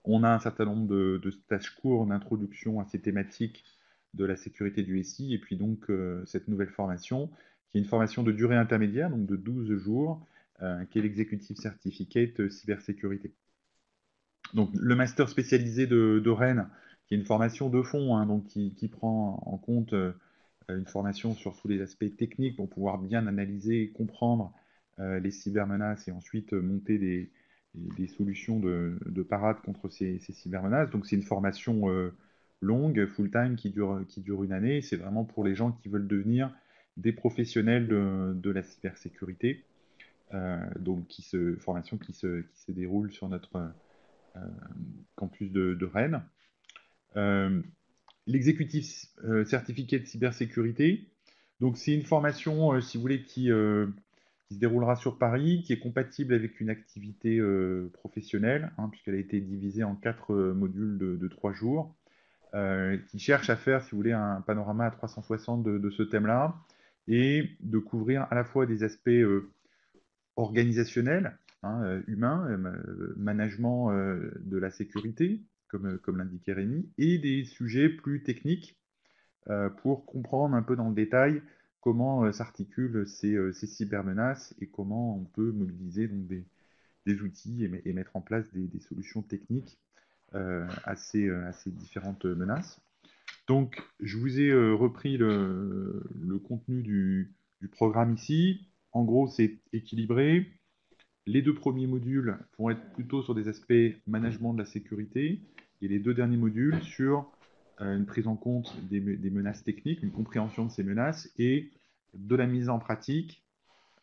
On a un certain nombre de stages courts d'introduction à ces thématiques de la sécurité du SI, et puis donc cette nouvelle formation, qui est une formation de durée intermédiaire, donc de 12 jours, qui est l'Executive Certificate Cybersécurité. Donc le master spécialisé de Rennes, qui est une formation de fond, donc qui prend en compte une formation sur tous les aspects techniques pour pouvoir bien analyser, comprendre les cybermenaces et ensuite monter des solutions de parade contre ces cybermenaces. Donc c'est une formation longue, full-time, qui dure une année. C'est vraiment pour les gens qui veulent devenir des professionnels de la cybersécurité. Donc formation qui se déroule sur notre euh, campus de Rennes. L'exécutif certificat de cybersécurité. Donc c'est une formation, si vous voulez, qui se déroulera sur Paris, qui est compatible avec une activité professionnelle, puisqu'elle a été divisée en 4 modules de 3 jours, qui cherche à faire, si vous voulez, un panorama à 360 de ce thème-là, et de couvrir à la fois des aspects organisationnels, hein, humains, management de la sécurité, comme l'indiquait Rémi, et des sujets plus techniques pour comprendre un peu dans le détail comment s'articulent ces cybermenaces et comment on peut mobiliser donc, des outils et mettre en place des solutions techniques à ces différentes menaces. Donc, je vous ai repris le contenu du programme ici. En gros, c'est équilibré. Les deux premiers modules vont être plutôt sur des aspects management de la sécurité et les deux derniers modules sur une prise en compte des menaces techniques, une compréhension de ces menaces et de la mise en pratique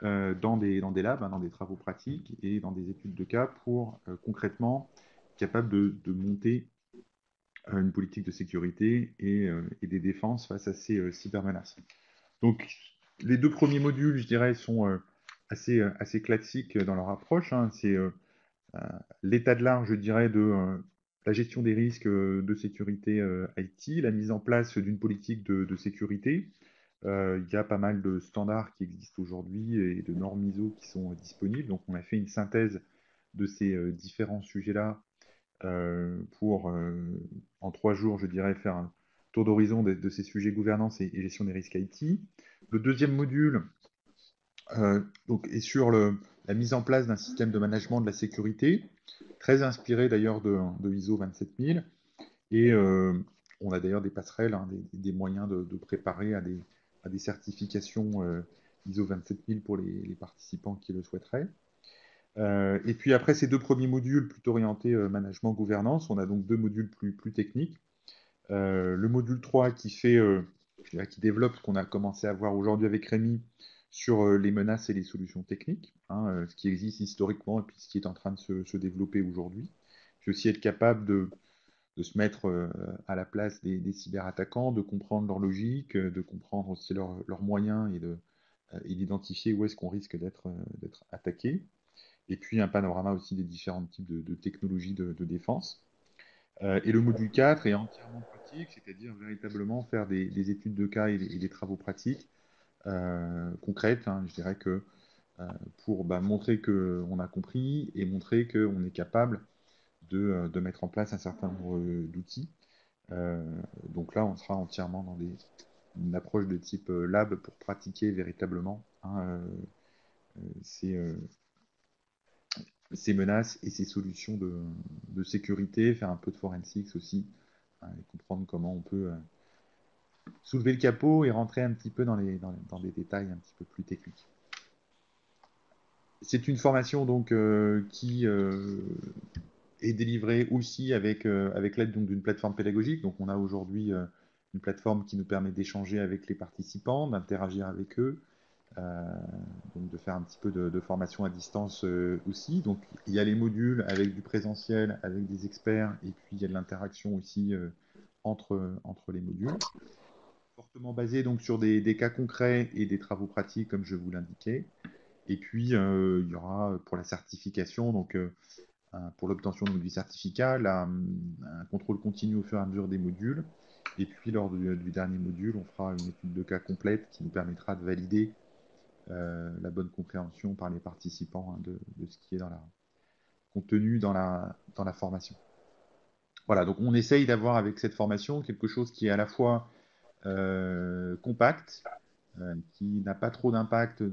dans des labs, hein, dans des travaux pratiques et dans des études de cas pour concrètement être capable de monter une politique de sécurité et des défenses face à ces cybermenaces. Donc, les deux premiers modules, je dirais, sont assez classiques dans leur approche, hein. C'est l'état de l'art, je dirais, de la gestion des risques de sécurité IT, la mise en place d'une politique de sécurité. Il y a pas mal de standards qui existent aujourd'hui et de normes ISO qui sont disponibles. Donc, on a fait une synthèse de ces différents sujets-là pour, en 3 jours, je dirais, faire un tour d'horizon de ces sujets gouvernance et gestion des risques IT. Le deuxième module donc, est sur la mise en place d'un système de management de la sécurité, très inspiré d'ailleurs de ISO 27000. Et on a d'ailleurs des passerelles, hein, des moyens de préparer à des certifications ISO 27000 pour les participants qui le souhaiteraient. Et puis après ces deux premiers modules plutôt orientés management-gouvernance, on a donc deux modules plus techniques. Le module 3 qui développe ce qu'on a commencé à voir aujourd'hui avec Rémi sur les menaces et les solutions techniques, hein, ce qui existe historiquement et puis ce qui est en train de se développer aujourd'hui. Puis aussi être capable de se mettre à la place des cyberattaquants, de comprendre leur logique, de comprendre aussi leurs moyens et d'identifier où est-ce qu'on risque d'être attaqué. Et puis un panorama aussi des différents types de technologies de défense. Et le module 4 est entièrement pratique, c'est-à-dire véritablement faire des études de cas et des travaux pratiques concrètes, hein. Je dirais que pour montrer qu'on a compris et montrer qu'on est capable de mettre en place un certain nombre d'outils. Euh, donc là, on sera entièrement dans une approche de type lab pour pratiquer véritablement, hein, ces, ces menaces et ces solutions de sécurité, faire un peu de forensics aussi, hein, et comprendre comment on peut soulever le capot et rentrer un petit peu dans des détails un petit peu plus techniques. C'est une formation donc qui est délivrée aussi avec l'aide d'une plateforme pédagogique. Donc on a aujourd'hui une plateforme qui nous permet d'échanger avec les participants, d'interagir avec eux, euh, donc de faire un petit peu de formation à distance aussi. Donc il y a les modules avec du présentiel, avec des experts, et puis il y a de l'interaction aussi entre les modules. Fortement basé donc sur des cas concrets et des travaux pratiques, comme je vous l'indiquais. Et puis il y aura pour la certification, donc pour l'obtention du certificat, un contrôle continu au fur et à mesure des modules. Et puis lors du dernier module, on fera une étude de cas complète qui nous permettra de valider la bonne compréhension par les participants, hein, de ce qui est contenu dans la formation. Voilà, donc on essaye d'avoir avec cette formation quelque chose qui est à la fois compact, qui n'a pas trop d'impact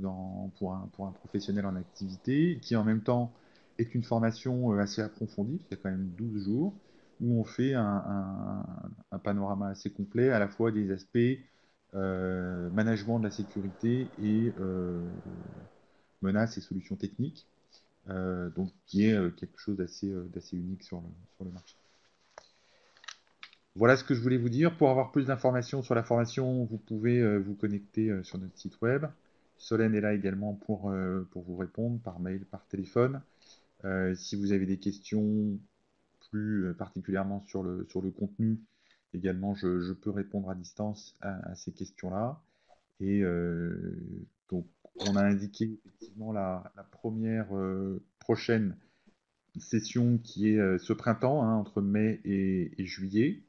pour un professionnel en activité, qui en même temps est une formation assez approfondie, il y a quand même 12 jours, où on fait un panorama assez complet, à la fois des aspects management de la sécurité et menaces et solutions techniques, donc qui est quelque chose d'assez unique sur le marché. Voilà ce que je voulais vous dire. Pour avoir plus d'informations sur la formation, vous pouvez vous connecter sur notre site web. Solène est là également pour vous répondre par mail, par téléphone. Si vous avez des questions plus particulièrement sur le contenu, également, je peux répondre à distance à ces questions-là. Et donc, on a indiqué effectivement la première prochaine session qui est ce printemps, hein, entre mai et juillet.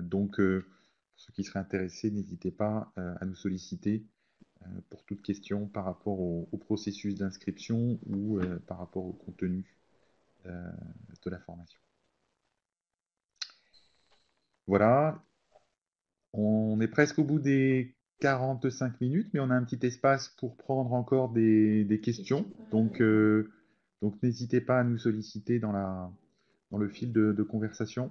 Donc, Pour ceux qui seraient intéressés, n'hésitez pas à nous solliciter pour toute question par rapport au processus d'inscription ou par rapport au contenu de la formation. Voilà, on est presque au bout des 45 minutes, mais on a un petit espace pour prendre encore des questions. Donc n'hésitez pas à nous solliciter dans le fil de conversation.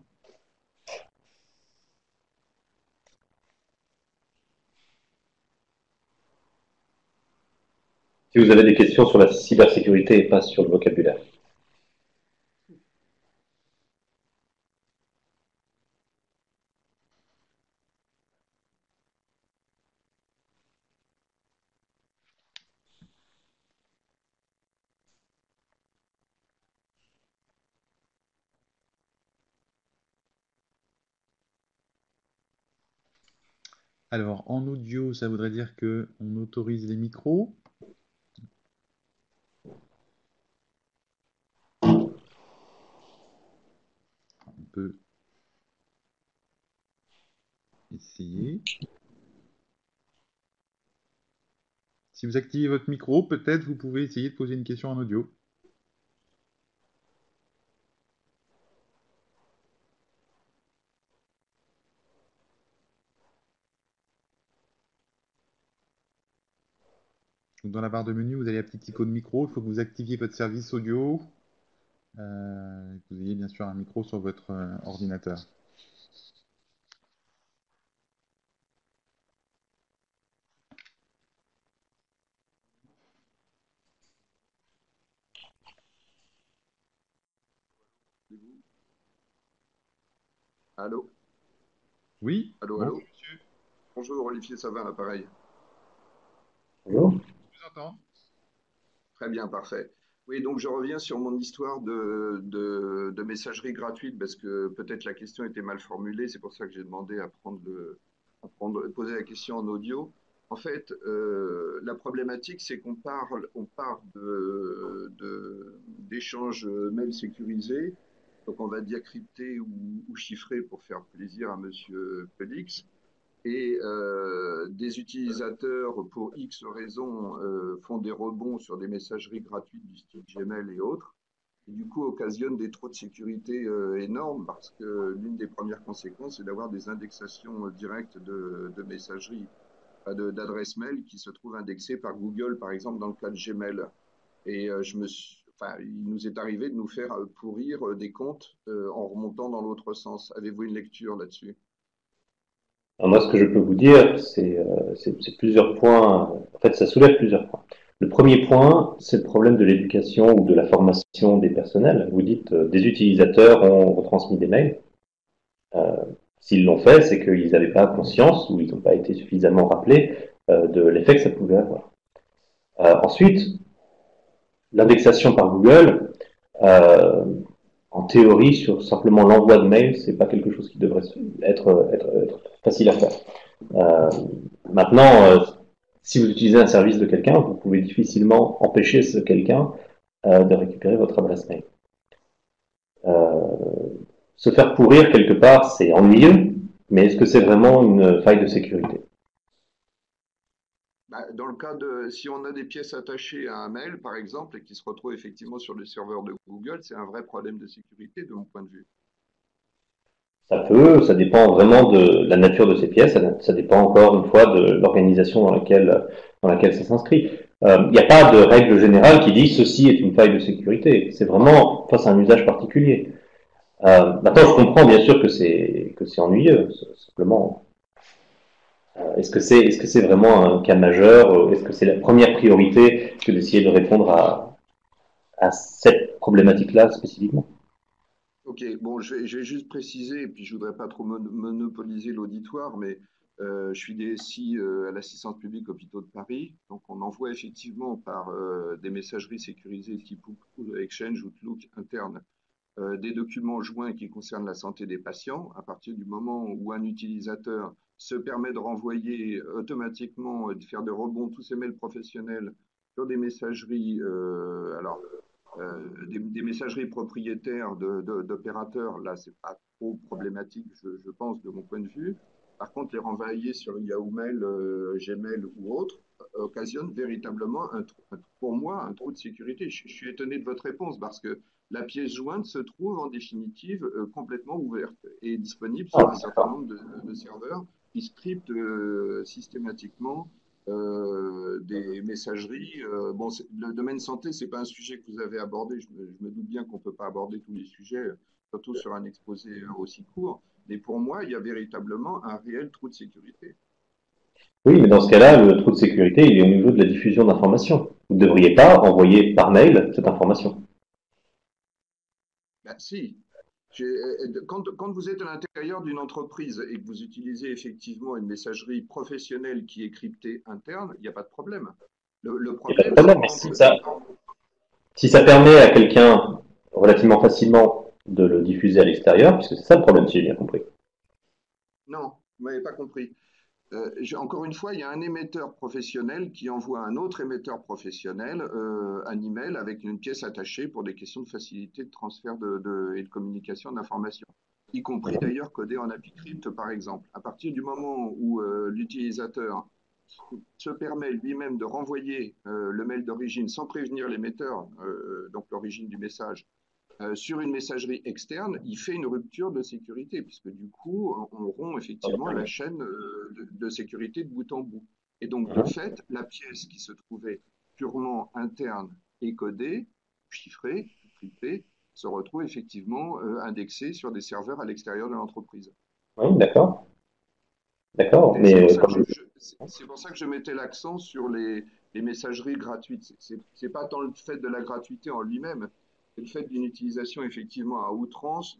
Si vous avez des questions sur la cybersécurité et pas sur le vocabulaire. Alors, en audio, ça voudrait dire qu'on autorise les micros. On peut essayer. Si vous activez votre micro, peut-être vous pouvez essayer de poser une question en audio. Donc, dans la barre de menu, vous avez la petite icône micro. Il faut que vous activiez votre service audio. Que vous ayez bien sûr un micro sur votre ordinateur. Allô? Oui, Allô, bonjour allô? monsieur, Bonjour Olivier Savin, l'appareil. Bonjour. je vous entends. Très bien, parfait. Oui, donc je reviens sur mon histoire de messagerie gratuite parce que peut-être la question était mal formulée. C'est pour ça que j'ai demandé poser la question en audio. En fait, la problématique, c'est on parle d'échanges mails sécurisés. Donc on va dire cryptés ou chiffrés pour faire plaisir à Monsieur Félix. Et des utilisateurs, pour X raisons, font des rebonds sur des messageries gratuites du style Gmail et autres, et du coup occasionnent des trous de sécurité énormes, parce que l'une des premières conséquences, c'est d'avoir des indexations directes de messageries, d'adresses mail qui se trouvent indexées par Google, par exemple, dans le cas de Gmail. Et il nous est arrivé de nous faire pourrir des comptes en remontant dans l'autre sens. Avez-vous une lecture là-dessus? Alors moi, ce que je peux vous dire, c'est plusieurs points. En fait, ça soulève plusieurs points. Le premier point, c'est le problème de l'éducation ou de la formation des personnels. Vous dites, des utilisateurs ont retransmis des mails. Euh, S'ils l'ont fait, c'est qu'ils n'avaient pas conscience ou ils n'ont pas été suffisamment rappelés de l'effet que ça pouvait avoir. Ensuite, l'indexation par Google, euh, en théorie, sur simplement l'envoi de mails, c'est pas quelque chose qui devrait être facile à faire. Euh, Maintenant, si vous utilisez un service de quelqu'un, vous pouvez difficilement empêcher ce quelqu'un de récupérer votre adresse mail. Se faire pourrir quelque part, c'est ennuyeux, mais est-ce que c'est vraiment une faille de sécurité? Bah, dans le cas si on a des pièces attachées à un mail, par exemple, et qui se retrouvent effectivement sur le serveur de Google, c'est un vrai problème de sécurité de mon point de vue. Ça dépend vraiment de la nature de ces pièces, ça dépend encore une fois de l'organisation dans laquelle ça s'inscrit. Il n'y a pas de règle générale qui dit ceci est une faille de sécurité. C'est vraiment face à un usage particulier. Maintenant, je comprends bien sûr que c'est ennuyeux. Simplement, est-ce que c'est vraiment un cas majeur? Est-ce que c'est la première priorité que d'essayer de répondre à cette problématique-là spécifiquement? Ok, bon, je vais juste préciser, et puis je voudrais pas trop monopoliser l'auditoire, mais je suis DSI à l'assistance publique Hôpitaux de Paris, donc on envoie effectivement par des messageries sécurisées type Exchange, Outlook interne, des documents joints qui concernent la santé des patients. À partir du moment où un utilisateur se permet de renvoyer automatiquement, de faire des rebonds tous ses mails professionnels sur des messageries, des messageries propriétaires d'opérateurs, là, c'est pas trop problématique, je pense, de mon point de vue. Par contre, les renvoyer sur Yahoo Mail, Gmail ou autre occasionne véritablement, pour moi, un trou de sécurité. Je suis étonné de votre réponse parce que la pièce jointe se trouve en définitive complètement ouverte et disponible sur un certain nombre de serveurs qui scriptent systématiquement des messageries. Bon, le domaine santé, c'est pas un sujet que vous avez abordé. Je me doute bien qu'on peut pas aborder tous les sujets, surtout sur un exposé aussi court. Mais pour moi, il y a véritablement un réel trou de sécurité. Oui, mais dans ce cas-là, le trou de sécurité, il est au niveau de la diffusion d'informations. Vous ne devriez pas envoyer par mail cette information. Ben, si. Quand vous êtes à l'intérieur d'une entreprise et que vous utilisez effectivement une messagerie professionnelle qui est cryptée interne, il n'y a pas de problème. Le problème, c'est mais si ça permet à quelqu'un relativement facilement de le diffuser à l'extérieur, puisque c'est ça le problème, si j'ai bien compris. Non, vous m'avez pas compris. Encore une fois, il y a un émetteur professionnel qui envoie à un autre émetteur professionnel un email avec une pièce attachée pour des questions de facilité de transfert et de communication d'informations, y compris d'ailleurs codé en API-Crypt par exemple. À partir du moment où l'utilisateur se permet lui-même de renvoyer le mail d'origine sans prévenir l'émetteur, donc l'origine du message, sur une messagerie externe, il fait une rupture de sécurité, puisque du coup, on rompt effectivement la chaîne de sécurité de bout en bout. Et donc, de fait, la pièce qui se trouvait purement interne et codée, chiffrée, cryptée, se retrouve effectivement indexée sur des serveurs à l'extérieur de l'entreprise. Oui, d'accord. D'accord, mais c'est pour ça que je mettais l'accent sur les messageries gratuites. C'est pas tant le fait de la gratuité en lui-même, c'est le fait d'une utilisation effectivement à outrance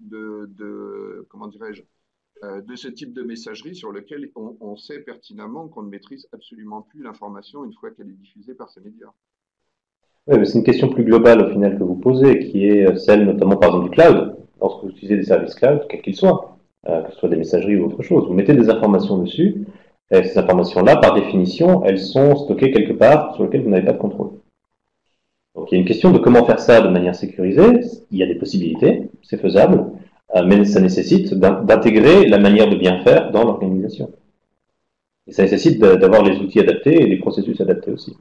comment dirais-je, de ce type de messagerie sur lequel on sait pertinemment qu'on ne maîtrise absolument plus l'information une fois qu'elle est diffusée par ces médias. Oui, mais c'est une question plus globale au final que vous posez, qui est celle notamment par exemple du cloud. Lorsque vous utilisez des services cloud, quels qu'ils soient, que ce soit des messageries ou autre chose, vous mettez des informations dessus, et ces informations-là, par définition, elles sont stockées quelque part sur lequel vous n'avez pas de contrôle. Donc il y a une question de comment faire ça de manière sécurisée. Il y a des possibilités, c'est faisable, mais ça nécessite d'intégrer la manière de bien faire dans l'organisation. Et ça nécessite d'avoir les outils adaptés et les processus adaptés aussi.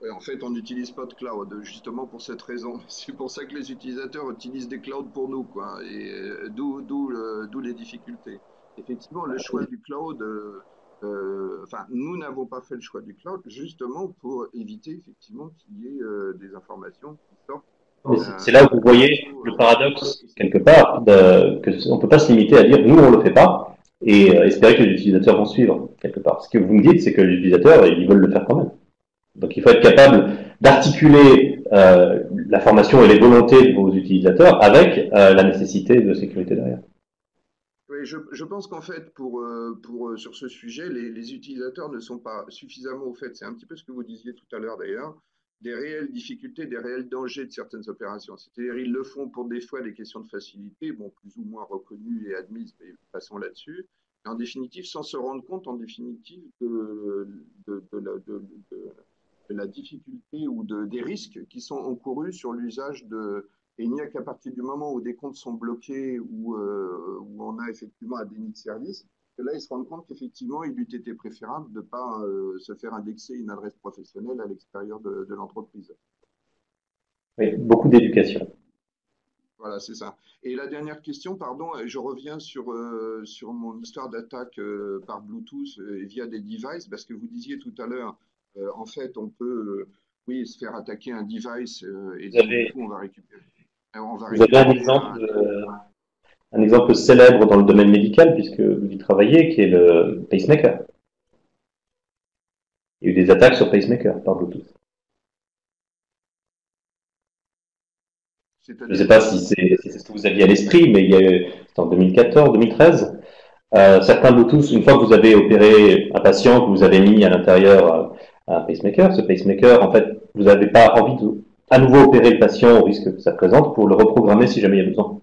Oui, en fait, on n'utilise pas de cloud, justement pour cette raison. C'est pour ça que les utilisateurs utilisent des clouds pour nous, quoi. Et d'où les difficultés. Effectivement, le choix du cloud, nous n'avons pas fait le choix du cloud justement pour éviter effectivement qu'il y ait des informations qui sortent. C'est là où vous voyez le paradoxe, quelque part, qu'on ne peut pas se limiter à dire nous on ne le fait pas et espérer que les utilisateurs vont suivre, quelque part. Ce que vous me dites, c'est que les utilisateurs, ils veulent le faire quand même. Donc il faut être capable d'articuler la formation et les volontés de vos utilisateurs avec la nécessité de sécurité derrière. Oui, je pense qu'en fait, sur ce sujet, les utilisateurs ne sont pas suffisamment au fait. C'est un petit peu ce que vous disiez tout à l'heure d'ailleurs, des réelles difficultés, des réels dangers de certaines opérations. C'est-à-dire, ils le font pour des fois des questions de facilité, bon, plus ou moins reconnues et admises, mais passons là-dessus. En définitive, sans se rendre compte, en définitive, de la difficulté ou des risques qui sont encourus sur l'usage et il n'y a qu'à partir du moment où des comptes sont bloqués ou où on a effectivement un déni de service, que là, ils se rendent compte qu'effectivement, il eût été préférable de ne pas se faire indexer une adresse professionnelle à l'extérieur de l'entreprise. Oui, beaucoup d'éducation. Voilà, c'est ça. Et la dernière question, pardon, je reviens sur mon histoire d'attaque par Bluetooth via des devices, parce que vous disiez tout à l'heure, en fait, on peut oui, se faire attaquer un device et du coup, on va récupérer. Vous avez un exemple célèbre dans le domaine médical, puisque vous y travaillez, qui est le pacemaker. Il y a eu des attaques sur pacemaker par Bluetooth. Je ne sais pas si c'est ce que vous aviez à l'esprit, mais c'était en 2014, 2013. Certains Bluetooth, une fois que vous avez opéré un patient, que vous avez mis à l'intérieur un pacemaker, ce pacemaker, en fait, vous n'avez pas envie de à nouveau opérer le patient au risque que ça présente pour le reprogrammer si jamais il y a besoin.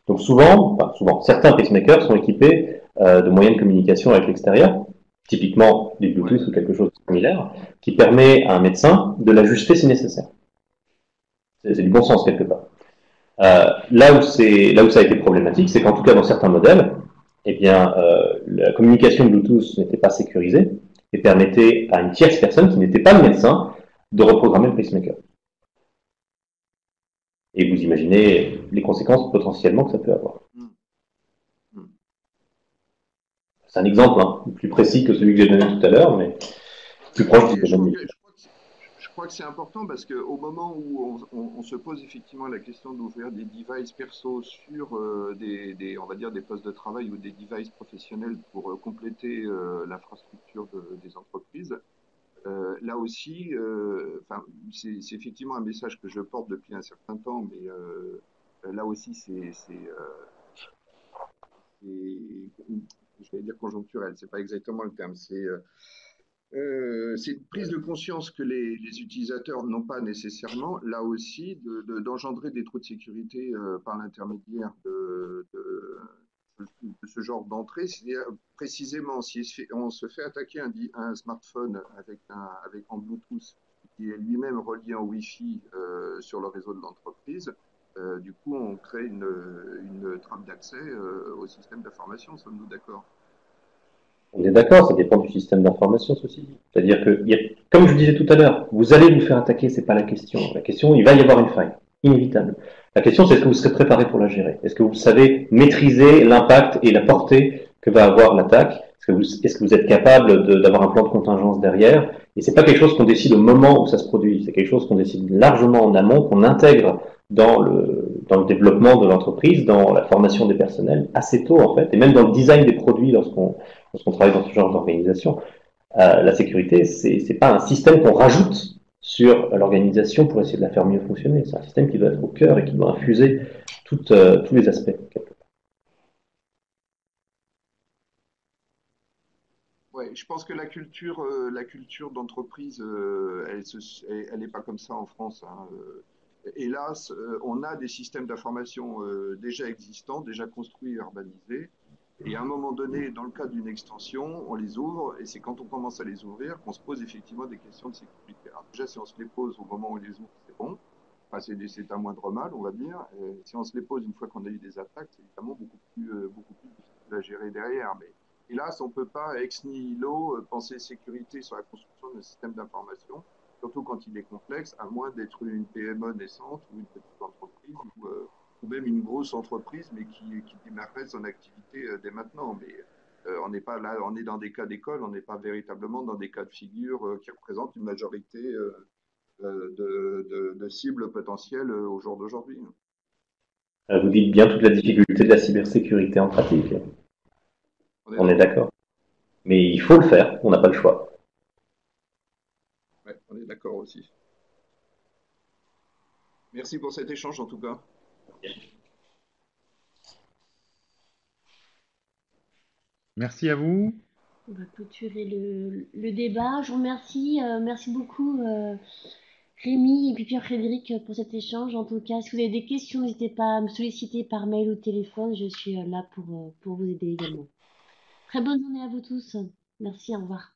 Donc souvent, certains pacemakers sont équipés de moyens de communication avec l'extérieur, typiquement des Bluetooth ou quelque chose de similaire, qui permet à un médecin de l'ajuster si nécessaire. C'est du bon sens quelque part. Là où ça a été problématique, c'est qu'en tout cas dans certains modèles, eh bien, la communication Bluetooth n'était pas sécurisée et permettait à une tierce personne qui n'était pas le médecin de reprogrammer le pacemaker. Et vous imaginez les conséquences potentiellement que ça peut avoir. C'est un exemple plus précis que celui que j'ai donné tout à l'heure, mais plus proche du domaine. Je crois que c'est important parce qu'au moment où on se pose effectivement la question d'ouvrir des devices perso sur on va dire des postes de travail ou des devices professionnels pour compléter l'infrastructure des entreprises, là aussi, c'est effectivement un message que je porte depuis un certain temps, mais là aussi je vais dire conjoncturel, c'est pas exactement le terme, c'est une prise de conscience que les utilisateurs n'ont pas nécessairement, là aussi, d'engendrer des trous de sécurité par l'intermédiaire de ce genre d'entrée. C'est-à-dire, précisément, si on se fait attaquer un smartphone en Bluetooth qui est lui-même relié en Wi-Fi sur le réseau de l'entreprise, du coup, on crée une trappe d'accès au système d'information, sommes-nous d'accord? On est d'accord, ça dépend du système d'information, ceci dit. C'est-à-dire que, comme je disais tout à l'heure, vous allez vous faire attaquer, c'est pas la question. La question, il va y avoir une faille, inévitable. La question, c'est est-ce que vous serez préparé pour la gérer? Est-ce que vous savez maîtriser l'impact et la portée que va avoir l'attaque? Est-ce que vous êtes capable d'avoir un plan de contingence derrière? Et c'est pas quelque chose qu'on décide au moment où ça se produit. C'est quelque chose qu'on décide largement en amont, qu'on intègre dans le développement de l'entreprise, dans la formation des personnels, assez tôt en fait, et même dans le design des produits lorsqu'on travaille dans ce genre d'organisation. La sécurité, c'est pas un système qu'on rajoute sur l'organisation pour essayer de la faire mieux fonctionner. C'est un système qui doit être au cœur et qui doit infuser tous les aspects. Ouais, je pense que la culture d'entreprise, elle n'est pas comme ça en France, hein. Hélas, on a des systèmes d'information déjà existants, déjà construits et urbanisés. Et à un moment donné, dans le cadre d'une extension, on les ouvre, et c'est quand on commence à les ouvrir qu'on se pose effectivement des questions de sécurité. Alors déjà, si on se les pose au moment où on les ouvre, c'est bon. Enfin, c'est un moindre mal, on va dire. Et si on se les pose une fois qu'on a eu des attaques, c'est évidemment beaucoup plus difficile à gérer derrière. Mais hélas, on ne peut pas ex nihilo penser sécurité sur la construction d'un système d'information, surtout quand il est complexe, à moins d'être une PME naissante ou une petite entreprise ou même une grosse entreprise, mais qui démarrerait son activité dès maintenant. Mais on n'est pas là, on est dans des cas d'école, on n'est pas véritablement dans des cas de figure qui représentent une majorité de cibles potentielles au jour d'aujourd'hui. Vous dites bien toute la difficulté de la cybersécurité en pratique. On est d'accord. Mais il faut le faire, on n'a pas le choix. Ouais, on est d'accord aussi. Merci pour cet échange en tout cas. Merci à vous. On va clôturer le débat. Je vous remercie. Merci beaucoup, Rémi et puis Pierre-Frédéric, pour cet échange. En tout cas, si vous avez des questions, n'hésitez pas à me solliciter par mail ou téléphone. Je suis là pour vous aider également. Très bonne journée à vous tous. Merci, au revoir.